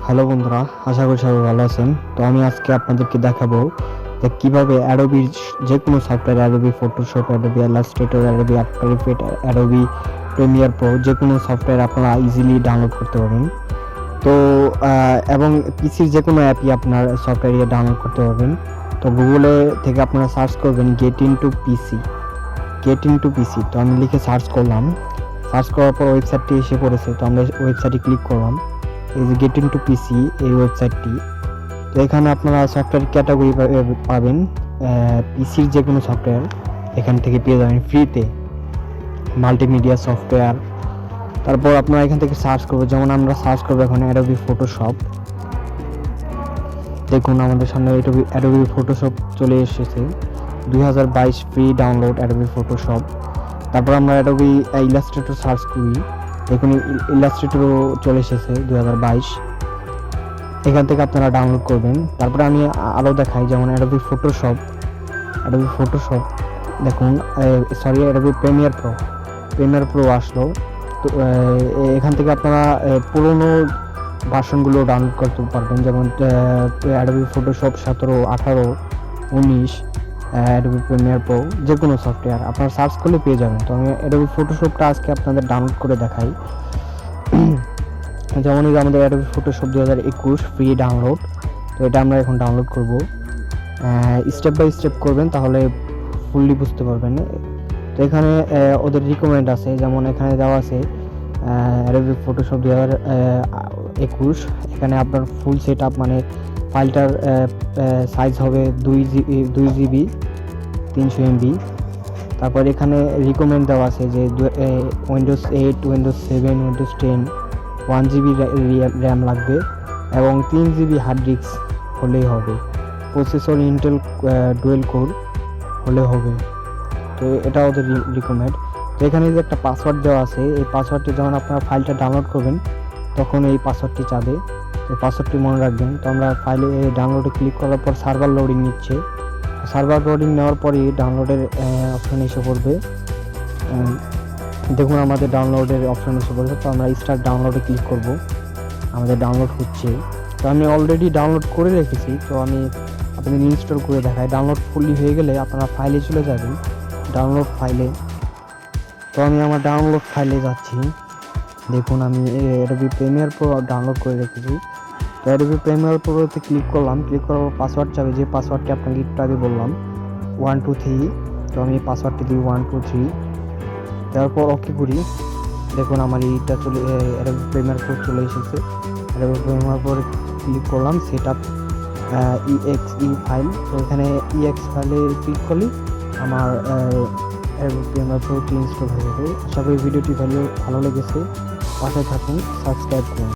Hello বন্ধুরা, আশা করি সবাই ভালো আছেন। তো আমি আজকে আপনাদেরকে দেখাবো যে কিভাবে অ্যাডোবি যে কোনো software, Adobe Photoshop, Adobe Illustrator, Adobe after effect, Adobe Premiere Pro যে কোনো সফটওয়্যার আপনারা ইজিলি ডাউনলোড করতে পারবেন। তো এবং পিসির যে কোনো অ্যাপই আপনার সফটওয়্যার ডাউনলোড করতে পারবেন। তো গুগলে থেকে আপনারা সার্চ করবেন গেট ইনটু পিসি। তো আমি লিখে সার্চ করলাম। সার্চ করার পর ওয়েবসাইটটি এসে পড়েছে। তো আমরা ওয়েবসাইটে ক্লিক করলাম। এই যে গেট ইনটু পিসি এই ওয়েবসাইটটি। তো এখানে আপনারা সফটওয়্যার ক্যাটাগরি পাবেন। পিসির যে কোনো সফটওয়্যার এখান থেকে পেয়ে যাবেন ফ্রিতে, মাল্টিমিডিয়া সফটওয়্যার। তারপর আপনারা এখান থেকে সার্চ করবেন, যেমন আমরা সার্চ করবো এখন অ্যাডোবি ফটোশপ। দেখুন আমাদের সামনে অ্যাডোবি ফটোশপ চলে এসেছে। 2022 ফ্রি ডাউনলোড অ্যাডোবি ফটোশপ। তারপর আমরা অ্যাডোবি ইলাস্ট্রেটর সার্চ করি। দেখুন ইলাস্ট্রেটরও চলে এসেছে 2022। এখান থেকে আপনারা ডাউনলোড করবেন। তারপরে আমি আরও দেখাই, যেমন অ্যাডোবি ফটোশপ দেখুন, অ্যাডোবি প্রিমিয়ার প্রো আসলো। তো এখান থেকে আপনারা পুরোনো ভার্সনগুলো ডাউনলোড করতে পারবেন, যেমন Adobe Photoshop 17, 18, 19, Adobe Premiere Pro যে কোনো সফটওয়্যার আপনারা সার্চ করলে পেয়ে যাবেন। তো আমি অ্যাডোবি ফটোশপটা আজকে আপনাদের ডাউনলোড করে দেখাই। যেমন এই যে আমাদের অ্যাডোবি ফটোশপ 2021 ফ্রি ডাউনলোড। তো এটা আমরা এখন ডাউনলোড করব। স্টেপ বাই স্টেপ করবেন, তাহলে ফুললি বুঝতে পারবেন। তো এখানে ওদের রিকমেন্ড আছে, যেমন এখানে দেওয়া আছে অ্যাডোবি ফটোশপ 2021। এখানে আপনার ফুল সেট আপ, মানে ফাইলটার সাইজ হবে 2 জিবি 300 MB। তারপর এখানে রিকমেন্ড দেওয়া আছে যে Windows 8, Windows 7, Windows 10 1 GB RAM লাগবে এবং 3 জিবি হার্ড ডিস্ক হলেই হবে। প্রসেসর ইন্টেল ডুয়েল কোর হলে হবে। তো এটা ওদের রিকমেন্ড। তো এখানে যে একটা পাসওয়ার্ড দেওয়া আছে, এই পাসওয়ার্ডটি যখন আপনারা ফাইলটা ডাউনলোড করবেন তখন এই পাসওয়ার্ডটি চাবে। এই পাসওয়ার্ডটি মনে রাখবেন। তো আমরা ফাইলে ডাউনলোডে ক্লিক করার পর সার্ভার লোডিং নিচ্ছে। সার্ভার লোডিং নেওয়ার পরই ডাউনলোডের অপশন এসে পড়বে। দেখুন আমাদের ডাউনলোডের অপশন এসে পড়েছে। তো আমরা স্টার্ট ডাউনলোডে ক্লিক করব। আমাদের ডাউনলোড হচ্ছে। তো আমি অলরেডি ডাউনলোড করে রেখেছি। তো আমি আপনাদের ইনস্টল করে দেখাই। ডাউনলোড ফুললি হয়ে গেলে আপনারা ফাইলে চলে যাবেন, ডাউনলোড ফাইলে। তো আমি আমার ডাউনলোড ফাইলে যাচ্ছি। দেখুন আমি অ্যাডোবি প্রিমিয়ার প্রো ডাউনলোড করে রেখেছি। তো অ্যাডোবি প্রিমিয়ার প্রোতে ক্লিক করলাম। ক্লিক করার পর পাসওয়ার্ড চাবে, যে পাসওয়ার্ডটি আপনাকে একটু আগে বললাম 1 2 3। তো আমি পাসওয়ার্ডটি দিই 1 2 3। তারপর ওকে করি। দেখুন আমার এইটা অ্যাডোবি প্রিমিয়ার প্রো চলে এসেছে। অ্যাডোবি প্রিমিয়ার প্রো ক্লিক করলাম, সেট আপ exe ফাইল। তো এখানে exe ফাইলে ক্লিক করলে আমার অ্যাডোবি প্রিমিয়ার প্রোটি ইনস্টল হয়ে যাবে। আশা করি ভিডিওটি ভালো লেগেছে। পাশে থাকুন, সাবস্ক্রাইব করুন।